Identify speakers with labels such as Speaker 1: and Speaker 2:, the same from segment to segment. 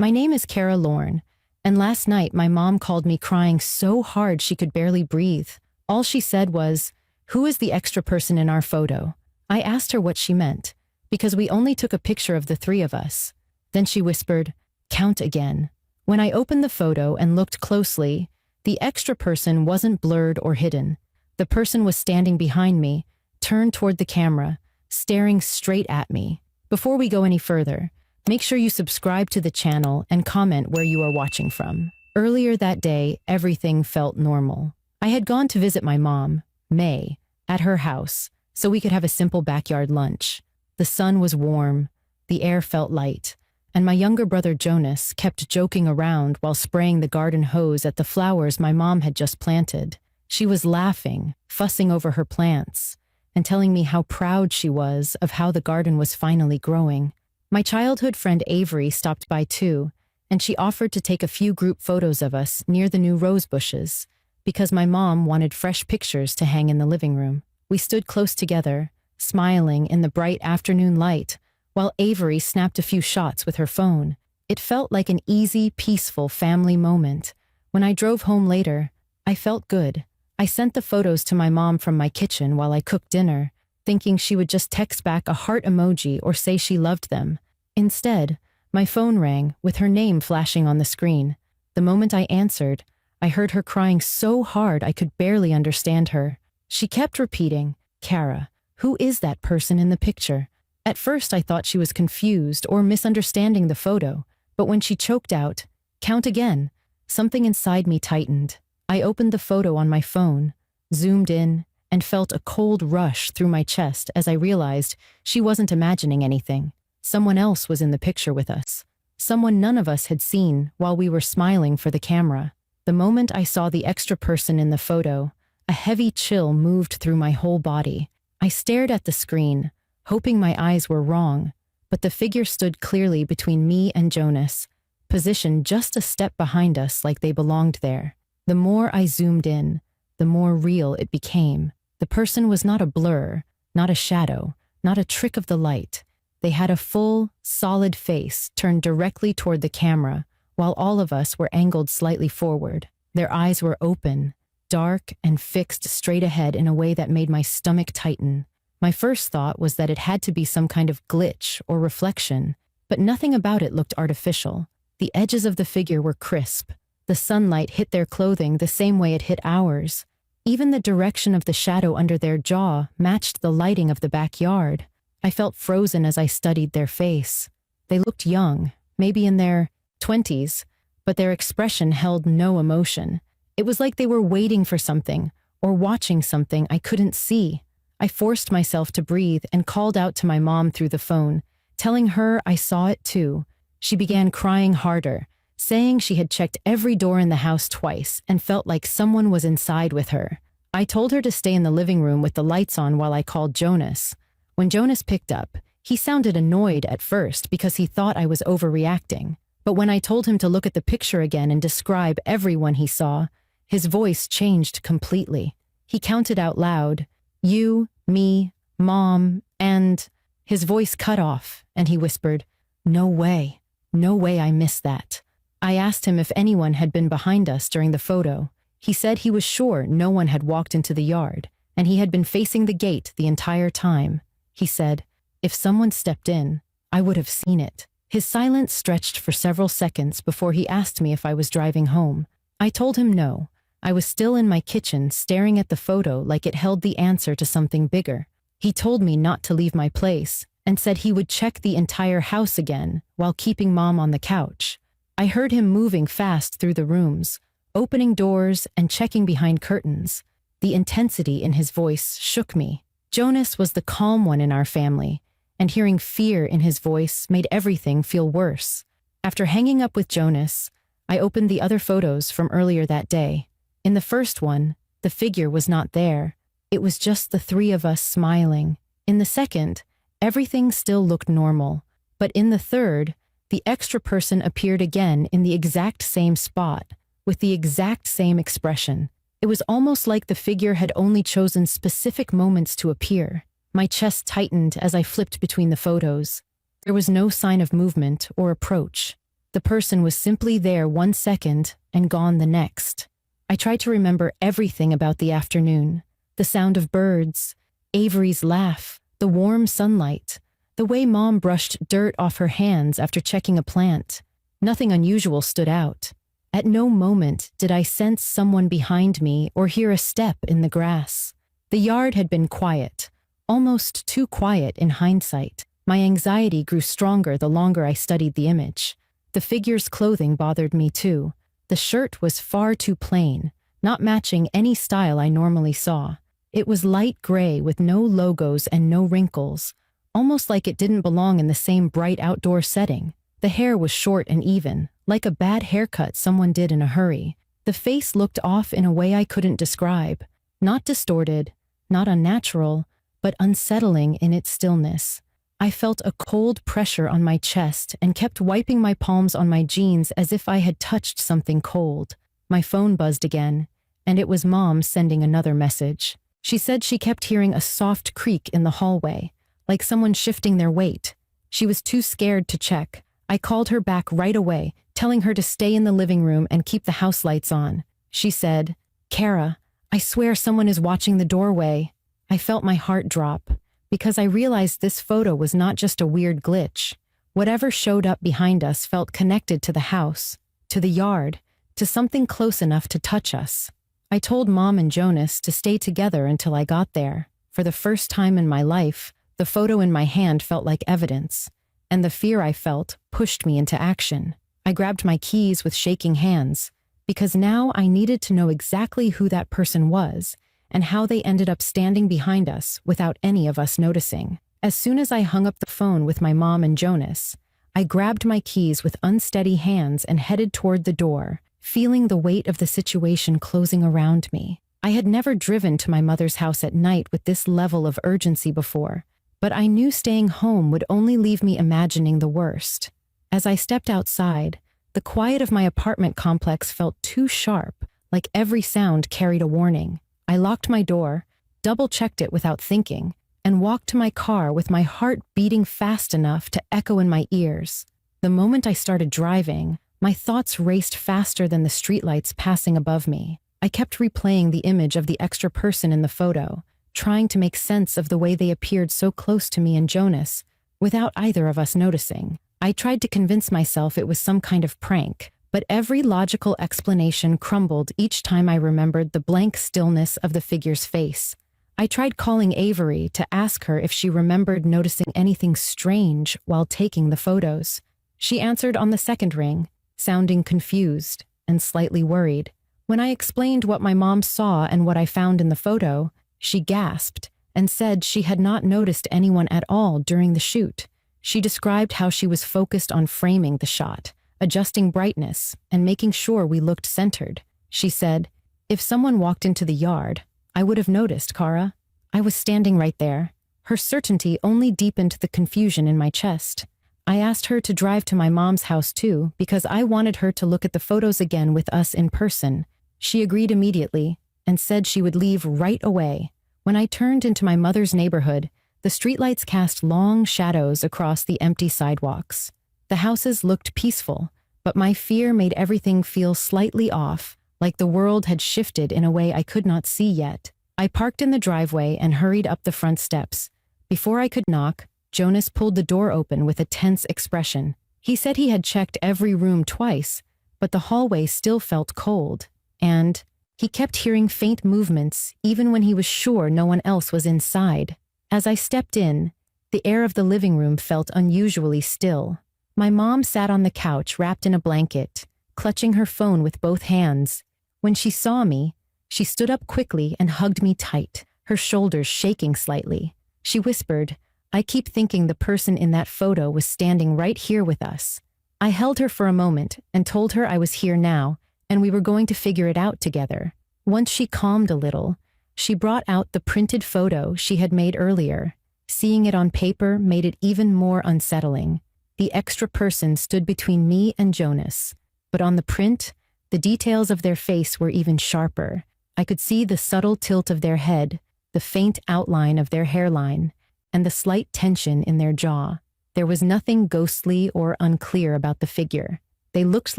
Speaker 1: My name is Kara Lorne, and last night my mom called me crying so hard she could barely breathe. All she said was, "Who is the extra person in our photo?" I asked her what she meant, because we only took a picture of the three of us. Then she whispered, "Count again." When I opened the photo and looked closely, the extra person wasn't blurred or hidden. The person was standing behind me, turned toward the camera, staring straight at me. Before we go any further, make sure you subscribe to the channel and comment where you are watching from. Earlier that day, everything felt normal. I had gone to visit my mom, May, at her house, so we could have a simple backyard lunch. The sun was warm, the air felt light, and my younger brother Jonas kept joking around while spraying the garden hose at the flowers my mom had just planted. She was laughing, fussing over her plants, and telling me how proud she was of how the garden was finally growing. My childhood friend Avery stopped by too, and she offered to take a few group photos of us near the new rose bushes, because my mom wanted fresh pictures to hang in the living room. We stood close together, smiling in the bright afternoon light, while Avery snapped a few shots with her phone. It felt like an easy, peaceful family moment. When I drove home later, I felt good. I sent the photos to my mom from my kitchen while I cooked dinner, thinking she would just text back a heart emoji or say she loved them. Instead, my phone rang with her name flashing on the screen. The moment I answered, I heard her crying so hard I could barely understand her. She kept repeating, "Kara, who is that person in the picture?" At first I thought she was confused or misunderstanding the photo, but when she choked out, "Count again," something inside me tightened. I opened the photo on my phone, zoomed in, and felt a cold rush through my chest as I realized she wasn't imagining anything. Someone else was in the picture with us. Someone none of us had seen while we were smiling for the camera. The moment I saw the extra person in the photo, a heavy chill moved through my whole body. I stared at the screen, hoping my eyes were wrong, but the figure stood clearly between me and Jonas, positioned just a step behind us like they belonged there. The more I zoomed in, the more real it became. The person was not a blur, not a shadow, not a trick of the light. They had a full, solid face turned directly toward the camera, while all of us were angled slightly forward. Their eyes were open, dark, and fixed straight ahead in a way that made my stomach tighten. My first thought was that it had to be some kind of glitch or reflection, but nothing about it looked artificial. The edges of the figure were crisp. The sunlight hit their clothing the same way it hit ours. Even the direction of the shadow under their jaw matched the lighting of the backyard. I felt frozen as I studied their face. They looked young, maybe in their 20s, but their expression held no emotion. It was like they were waiting for something, or watching something I couldn't see. I forced myself to breathe and called out to my mom through the phone, telling her I saw it too. She began crying harder, saying she had checked every door in the house twice and felt like someone was inside with her. I told her to stay in the living room with the lights on while I called Jonas. When Jonas picked up, he sounded annoyed at first because he thought I was overreacting. But when I told him to look at the picture again and describe everyone he saw, his voice changed completely. He counted out loud, "You, me, Mom, and..." His voice cut off, and he whispered, "No way. No way I missed that." I asked him if anyone had been behind us during the photo. He said he was sure no one had walked into the yard, and he had been facing the gate the entire time. He said, "If someone stepped in, I would have seen it." His silence stretched for several seconds before he asked me if I was driving home. I told him no. I was still in my kitchen staring at the photo like it held the answer to something bigger. He told me not to leave my place and said he would check the entire house again while keeping Mom on the couch. I heard him moving fast through the rooms, opening doors and checking behind curtains. The intensity in his voice shook me. Jonas was the calm one in our family, and hearing fear in his voice made everything feel worse. After hanging up with Jonas, I opened the other photos from earlier that day. In the first one, the figure was not there. It was just the three of us smiling. In the second, everything still looked normal. But in the third, the extra person appeared again in the exact same spot, with the exact same expression. It was almost like the figure had only chosen specific moments to appear. My chest tightened as I flipped between the photos. There was no sign of movement or approach. The person was simply there 1 second and gone the next. I tried to remember everything about the afternoon. The sound of birds, Avery's laugh, the warm sunlight, the way Mom brushed dirt off her hands after checking a plant. Nothing unusual stood out. At no moment did I sense someone behind me or hear a step in the grass. The yard had been quiet, almost too quiet in hindsight. My anxiety grew stronger the longer I studied the image. The figure's clothing bothered me too. The shirt was far too plain, not matching any style I normally saw. It was light gray with no logos and no wrinkles, almost like it didn't belong in the same bright outdoor setting. The hair was short and even, like a bad haircut someone did in a hurry. The face looked off in a way I couldn't describe. Not distorted, not unnatural, but unsettling in its stillness. I felt a cold pressure on my chest and kept wiping my palms on my jeans as if I had touched something cold. My phone buzzed again, and it was Mom sending another message. She said she kept hearing a soft creak in the hallway, like someone shifting their weight. She was too scared to check. I called her back right away, telling her to stay in the living room and keep the house lights on. She said, "Kara, I swear someone is watching the doorway." I felt my heart drop, because I realized this photo was not just a weird glitch. Whatever showed up behind us felt connected to the house, to the yard, to something close enough to touch us. I told Mom and Jonas to stay together until I got there. For the first time in my life, the photo in my hand felt like evidence, and the fear I felt pushed me into action. I grabbed my keys with shaking hands, because now I needed to know exactly who that person was, and how they ended up standing behind us without any of us noticing. As soon as I hung up the phone with my mom and Jonas, I grabbed my keys with unsteady hands and headed toward the door, feeling the weight of the situation closing around me. I had never driven to my mother's house at night with this level of urgency before, but I knew staying home would only leave me imagining the worst. As I stepped outside, the quiet of my apartment complex felt too sharp, like every sound carried a warning. I locked my door, double-checked it without thinking, and walked to my car with my heart beating fast enough to echo in my ears. The moment I started driving, my thoughts raced faster than the streetlights passing above me. I kept replaying the image of the extra person in the photo, trying to make sense of the way they appeared so close to me and Jonas, without either of us noticing. I tried to convince myself it was some kind of prank, but every logical explanation crumbled each time I remembered the blank stillness of the figure's face. I tried calling Avery to ask her if she remembered noticing anything strange while taking the photos. She answered on the second ring, sounding confused and slightly worried. When I explained what my mom saw and what I found in the photo, she gasped and said she had not noticed anyone at all during the shoot. She described how she was focused on framing the shot, adjusting brightness, and making sure we looked centered. She said, "If someone walked into the yard, I would have noticed, Kara. I was standing right there." Her certainty only deepened the confusion in my chest. I asked her to drive to my mom's house too, because I wanted her to look at the photos again with us in person. She agreed immediately and said she would leave right away. When I turned into my mother's neighborhood, the streetlights cast long shadows across the empty sidewalks. The houses looked peaceful, but my fear made everything feel slightly off, like the world had shifted in a way I could not see yet. I parked in the driveway and hurried up the front steps. Before I could knock, Jonas pulled the door open with a tense expression. He said he had checked every room twice, but the hallway still felt cold, and he kept hearing faint movements even when he was sure no one else was inside. As I stepped in, the air of the living room felt unusually still. My mom sat on the couch wrapped in a blanket, clutching her phone with both hands. When she saw me, she stood up quickly and hugged me tight, her shoulders shaking slightly. She whispered, "I keep thinking the person in that photo was standing right here with us." I held her for a moment and told her I was here now, and we were going to figure it out together. Once she calmed a little, she brought out the printed photo she had made earlier. Seeing it on paper made it even more unsettling. The extra person stood between me and Jonas, but on the print, the details of their face were even sharper. I could see the subtle tilt of their head, the faint outline of their hairline, and the slight tension in their jaw. There was nothing ghostly or unclear about the figure. They looked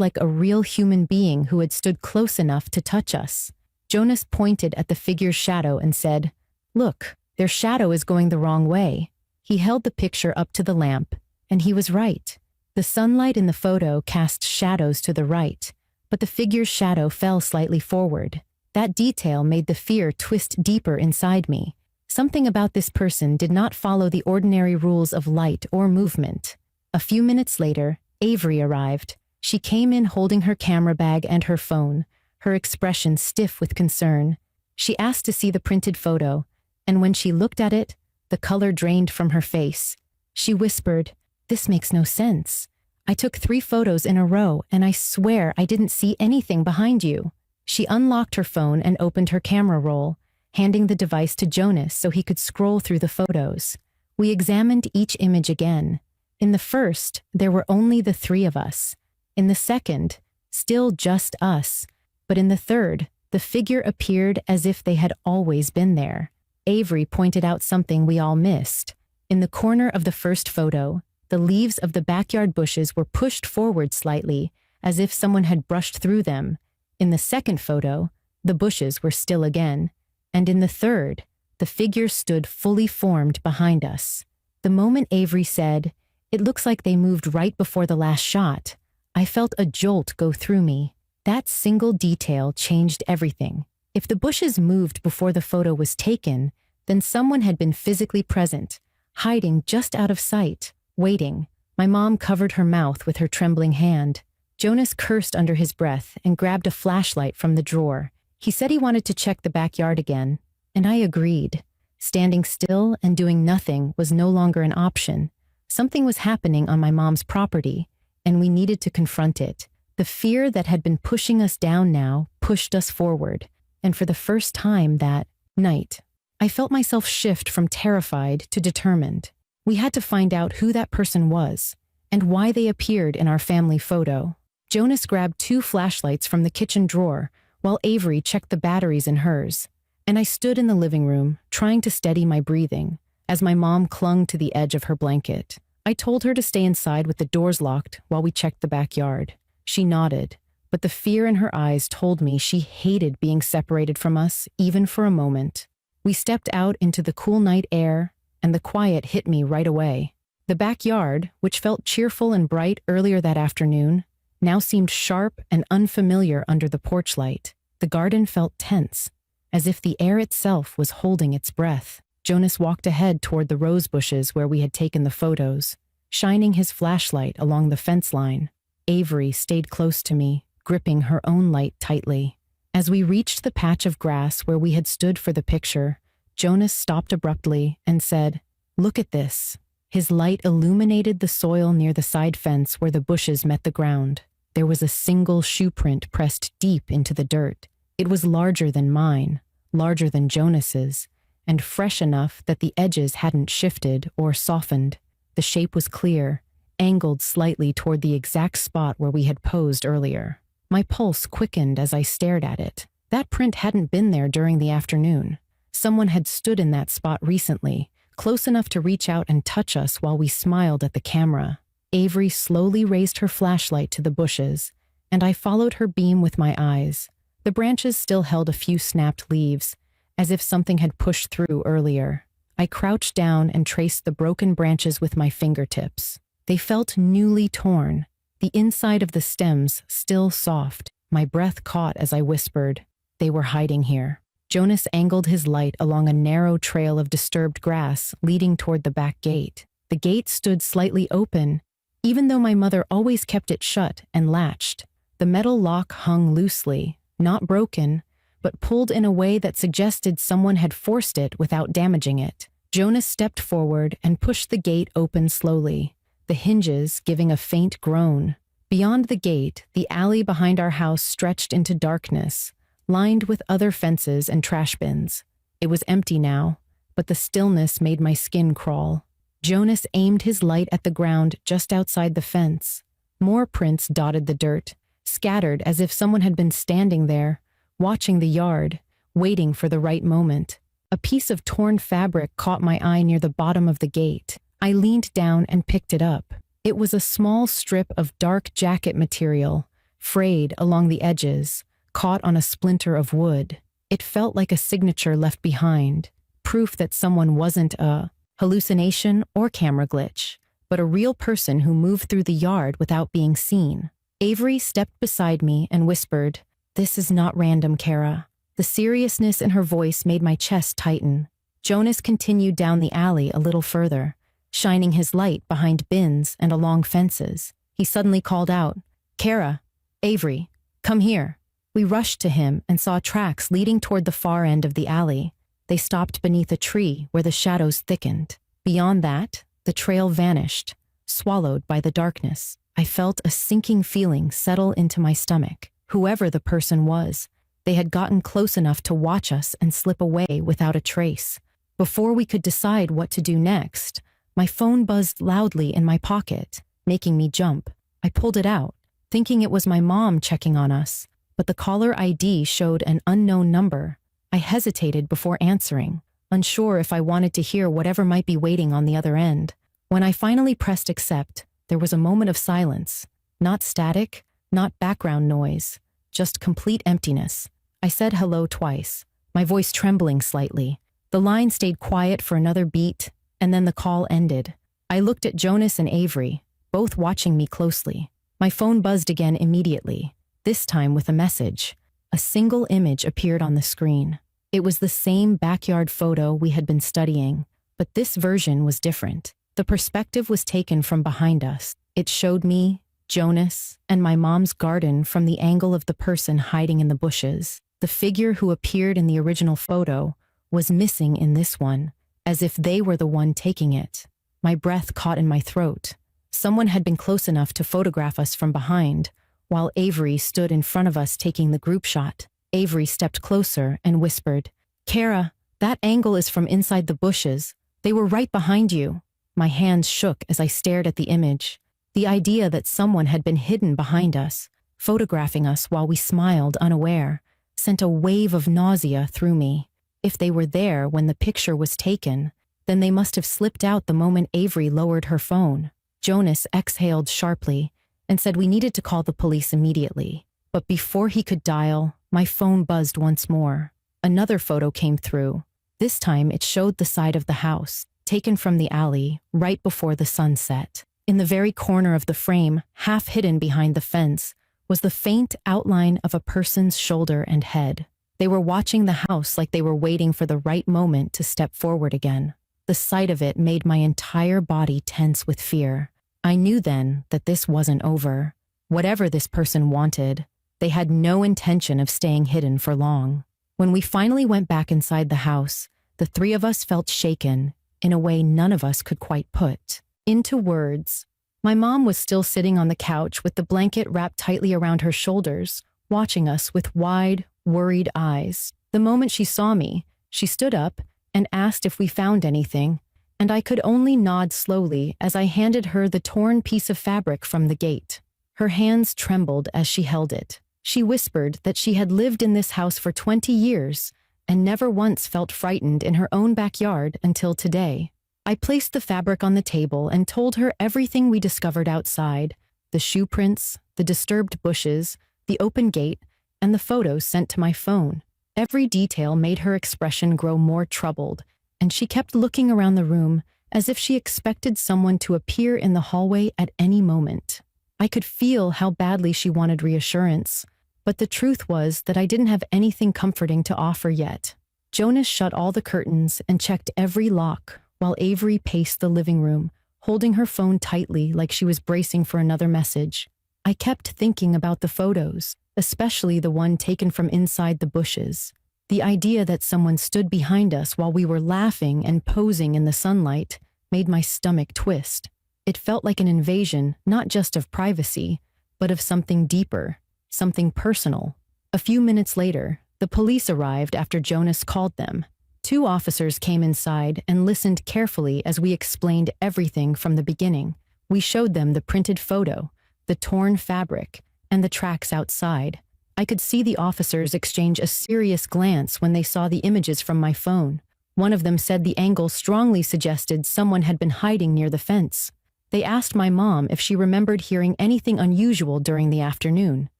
Speaker 1: like a real human being who had stood close enough to touch us. Jonas pointed at the figure's shadow and said, "Look, their shadow is going the wrong way." He held the picture up to the lamp, and he was right. The sunlight in the photo cast shadows to the right, but the figure's shadow fell slightly forward. That detail made the fear twist deeper inside me. Something about this person did not follow the ordinary rules of light or movement. A few minutes later, Avery arrived. She came in holding her camera bag and her phone, her expression stiff with concern. She asked to see the printed photo, and when she looked at it, the color drained from her face. She whispered, "This makes no sense. I took 3 photos in a row, and I swear I didn't see anything behind you." She unlocked her phone and opened her camera roll, handing the device to Jonas so he could scroll through the photos. We examined each image again. In the first, there were only the 3 of us. In the second, still just us. But in the third, the figure appeared as if they had always been there. Avery pointed out something we all missed. In the corner of the first photo, the leaves of the backyard bushes were pushed forward slightly, as if someone had brushed through them. In the second photo, the bushes were still again. And in the third, the figure stood fully formed behind us. The moment Avery said, "It looks like they moved right before the last shot," I felt a jolt go through me. That single detail changed everything. If the bushes moved before the photo was taken, then someone had been physically present, hiding just out of sight, waiting. My mom covered her mouth with her trembling hand. Jonas cursed under his breath and grabbed a flashlight from the drawer. He said he wanted to check the backyard again, and I agreed. Standing still and doing nothing was no longer an option. Something was happening on my mom's property, and we needed to confront it. The fear that had been pushing us down now pushed us forward, and for the first time that night, I felt myself shift from terrified to determined. We had to find out who that person was, and why they appeared in our family photo. Jonas grabbed 2 flashlights from the kitchen drawer, while Avery checked the batteries in hers, and I stood in the living room, trying to steady my breathing, as my mom clung to the edge of her blanket. I told her to stay inside with the doors locked while we checked the backyard. She nodded, but the fear in her eyes told me she hated being separated from us, even for a moment. We stepped out into the cool night air, and the quiet hit me right away. The backyard, which felt cheerful and bright earlier that afternoon, now seemed sharp and unfamiliar under the porch light. The garden felt tense, as if the air itself was holding its breath. Jonas walked ahead toward the rose bushes where we had taken the photos, shining his flashlight along the fence line. Avery stayed close to me, gripping her own light tightly. As we reached the patch of grass where we had stood for the picture, Jonas stopped abruptly and said, "Look at this." His light illuminated the soil near the side fence where the bushes met the ground. There was a single shoe print pressed deep into the dirt. It was larger than mine, larger than Jonas's, and fresh enough that the edges hadn't shifted or softened. The shape was clear, angled slightly toward the exact spot where we had posed earlier. My pulse quickened as I stared at it. That print hadn't been there during the afternoon. Someone had stood in that spot recently, close enough to reach out and touch us while we smiled at the camera. Avery slowly raised her flashlight to the bushes, and I followed her beam with my eyes. The branches still held a few snapped leaves, as if something had pushed through earlier. I crouched down and traced the broken branches with my fingertips. They felt newly torn, the inside of the stems still soft. My breath caught as I whispered, "They were hiding here." Jonas angled his light along a narrow trail of disturbed grass leading toward the back gate. The gate stood slightly open, even though my mother always kept it shut and latched. The metal lock hung loosely, not broken, but pulled in a way that suggested someone had forced it without damaging it. Jonas stepped forward and pushed the gate open slowly, the hinges giving a faint groan. Beyond the gate, the alley behind our house stretched into darkness, lined with other fences and trash bins. It was empty now, but the stillness made my skin crawl. Jonas aimed his light at the ground just outside the fence. More prints dotted the dirt, scattered as if someone had been standing there, watching the yard, waiting for the right moment. A piece of torn fabric caught my eye near the bottom of the gate. I leaned down and picked it up. It was a small strip of dark jacket material, frayed along the edges, caught on a splinter of wood. It felt like a signature left behind, proof that someone wasn't a hallucination or camera glitch, but a real person who moved through the yard without being seen. Avery stepped beside me and whispered, "This is not random, Kara." The seriousness in her voice made my chest tighten. Jonas continued down the alley a little further, shining his light behind bins and along fences. He suddenly called out, "Kara, Avery, come here." We rushed to him and saw tracks leading toward the far end of the alley. They stopped beneath a tree where the shadows thickened. Beyond that, the trail vanished, swallowed by the darkness. I felt a sinking feeling settle into my stomach. Whoever the person was, they had gotten close enough to watch us and slip away without a trace. Before we could decide what to do next, my phone buzzed loudly in my pocket, making me jump. I pulled it out, thinking it was my mom checking on us, but the caller ID showed an unknown number. I hesitated before answering, unsure if I wanted to hear whatever might be waiting on the other end. When I finally pressed accept, there was a moment of silence. Not static, not background noise, just complete emptiness. I said hello twice, my voice trembling slightly. The line stayed quiet for another beat, and then the call ended. I looked at Jonas and Avery, both watching me closely. My phone buzzed again immediately, this time with a message. A single image appeared on the screen. It was the same backyard photo we had been studying, but this version was different. The perspective was taken from behind us. It showed me, Jonas, and my mom's garden from the angle of the person hiding in the bushes. The figure who appeared in the original photo was missing in this one, as if they were the one taking it. My breath caught in my throat. Someone had been close enough to photograph us from behind, while Avery stood in front of us taking the group shot. Avery stepped closer and whispered, "Kara, that angle is from inside the bushes. They were right behind you." My hands shook as I stared at the image. The idea that someone had been hidden behind us, photographing us while we smiled unaware, sent a wave of nausea through me. If they were there when the picture was taken, then they must have slipped out the moment Avery lowered her phone. Jonas exhaled sharply and said we needed to call the police immediately. But before he could dial, my phone buzzed once more. Another photo came through. This time it showed the side of the house, taken from the alley, right before the sun set. In the very corner of the frame, half hidden behind the fence, was the faint outline of a person's shoulder and head. They were watching the house like they were waiting for the right moment to step forward again. The sight of it made my entire body tense with fear. I knew then that this wasn't over. Whatever this person wanted, they had no intention of staying hidden for long. When we finally went back inside the house, the three of us felt shaken in a way none of us could quite put into words. My mom was still sitting on the couch with the blanket wrapped tightly around her shoulders, watching us with wide, worried eyes. The moment she saw me, she stood up and asked if we found anything, and I could only nod slowly as I handed her the torn piece of fabric from the gate. Her hands trembled as she held it. She whispered that she had lived in this house for 20 years and never once felt frightened in her own backyard until today. I placed the fabric on the table and told her everything we discovered outside: the shoe prints, the disturbed bushes, the open gate, and the photos sent to my phone. Every detail made her expression grow more troubled, and she kept looking around the room as if she expected someone to appear in the hallway at any moment. I could feel how badly she wanted reassurance, but the truth was that I didn't have anything comforting to offer yet. Jonas shut all the curtains and checked every lock, while Avery paced the living room, holding her phone tightly like she was bracing for another message. I kept thinking about the photos, especially the one taken from inside the bushes. The idea that someone stood behind us while we were laughing and posing in the sunlight made my stomach twist. It felt like an invasion, not just of privacy, but of something deeper, something personal. A few minutes later, the police arrived after Jonas called them. 2 officers came inside and listened carefully as we explained everything from the beginning. We showed them the printed photo, the torn fabric, and the tracks outside. I could see the officers exchange a serious glance when they saw the images from my phone. One of them said the angle strongly suggested someone had been hiding near the fence. They asked my mom if she remembered hearing anything unusual during the afternoon.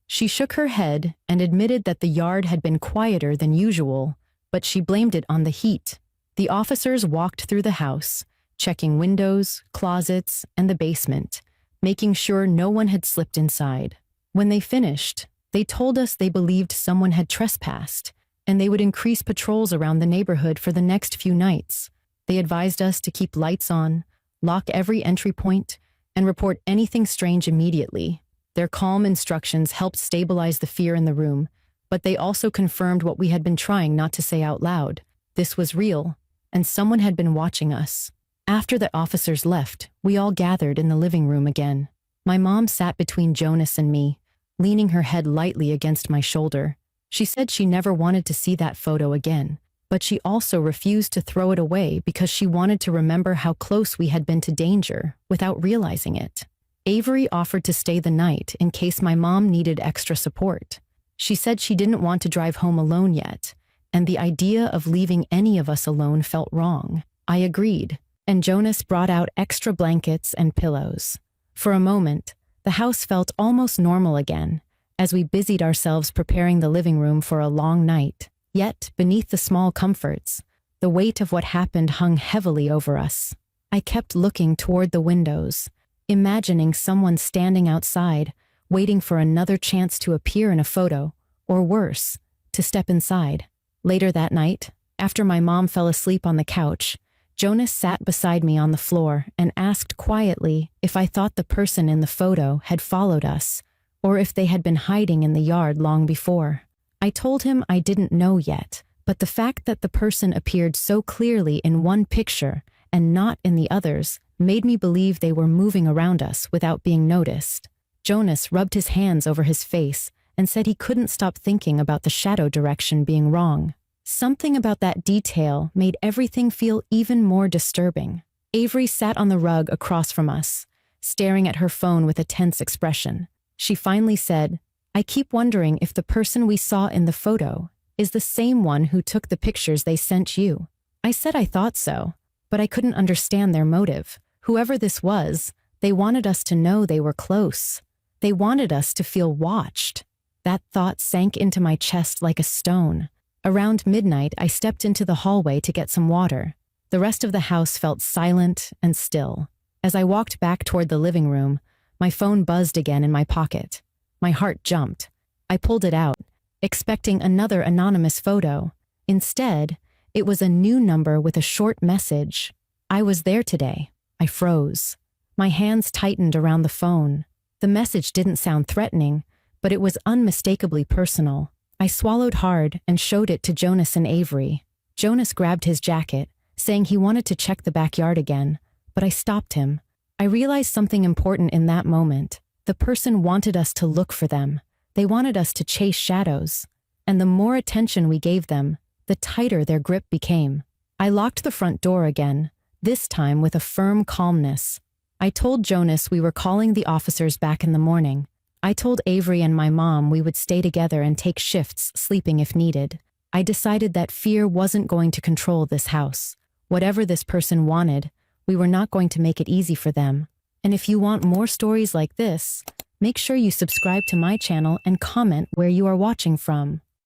Speaker 1: She shook her head and admitted that the yard had been quieter than usual, but she blamed it on the heat. The officers walked through the house, checking windows, closets, and the basement, making sure no one had slipped inside. When they finished, they told us they believed someone had trespassed, and they would increase patrols around the neighborhood for the next few nights. They advised us to keep lights on, lock every entry point, and report anything strange immediately. Their calm instructions helped stabilize the fear in the room, but they also confirmed what we had been trying not to say out loud. This was real, and someone had been watching us. After the officers left, we all gathered in the living room again. My mom sat between Jonas and me, leaning her head lightly against my shoulder. She said she never wanted to see that photo again, but she also refused to throw it away because she wanted to remember how close we had been to danger without realizing it. Avery offered to stay the night in case my mom needed extra support. She said she didn't want to drive home alone yet, and the idea of leaving any of us alone felt wrong. I agreed, and Jonas brought out extra blankets and pillows. For a moment, the house felt almost normal again, as we busied ourselves preparing the living room for a long night. Yet, beneath the small comforts, the weight of what happened hung heavily over us. I kept looking toward the windows, imagining someone standing outside, waiting for another chance to appear in a photo, or worse, to step inside. Later that night, after my mom fell asleep on the couch, Jonas sat beside me on the floor and asked quietly if I thought the person in the photo had followed us, or if they had been hiding in the yard long before. I told him I didn't know yet, but the fact that the person appeared so clearly in one picture and not in the others made me believe they were moving around us without being noticed. Jonas rubbed his hands over his face and said he couldn't stop thinking about the shadow direction being wrong. Something about that detail made everything feel even more disturbing. Avery sat on the rug across from us, staring at her phone with a tense expression. She finally said, "I keep wondering if the person we saw in the photo is the same one who took the pictures they sent you." I said I thought so, but I couldn't understand their motive. Whoever this was, they wanted us to know they were close. They wanted us to feel watched. That thought sank into my chest like a stone. Around midnight, I stepped into the hallway to get some water. The rest of the house felt silent and still. As I walked back toward the living room, my phone buzzed again in my pocket. My heart jumped. I pulled it out, expecting another anonymous photo. Instead, it was a new number with a short message. "I was there today." I froze. My hands tightened around the phone. The message didn't sound threatening, but it was unmistakably personal. I swallowed hard and showed it to Jonas and Avery. Jonas grabbed his jacket, saying he wanted to check the backyard again, but I stopped him. I realized something important in that moment. The person wanted us to look for them. They wanted us to chase shadows. And the more attention we gave them, the tighter their grip became. I locked the front door again, this time with a firm calmness. I told Jonas we were calling the officers back in the morning. I told Avery and my mom we would stay together and take shifts, sleeping if needed. I decided that fear wasn't going to control this house. Whatever this person wanted, we were not going to make it easy for them. And if you want more stories like this, make sure you subscribe to my channel and comment where you are watching from.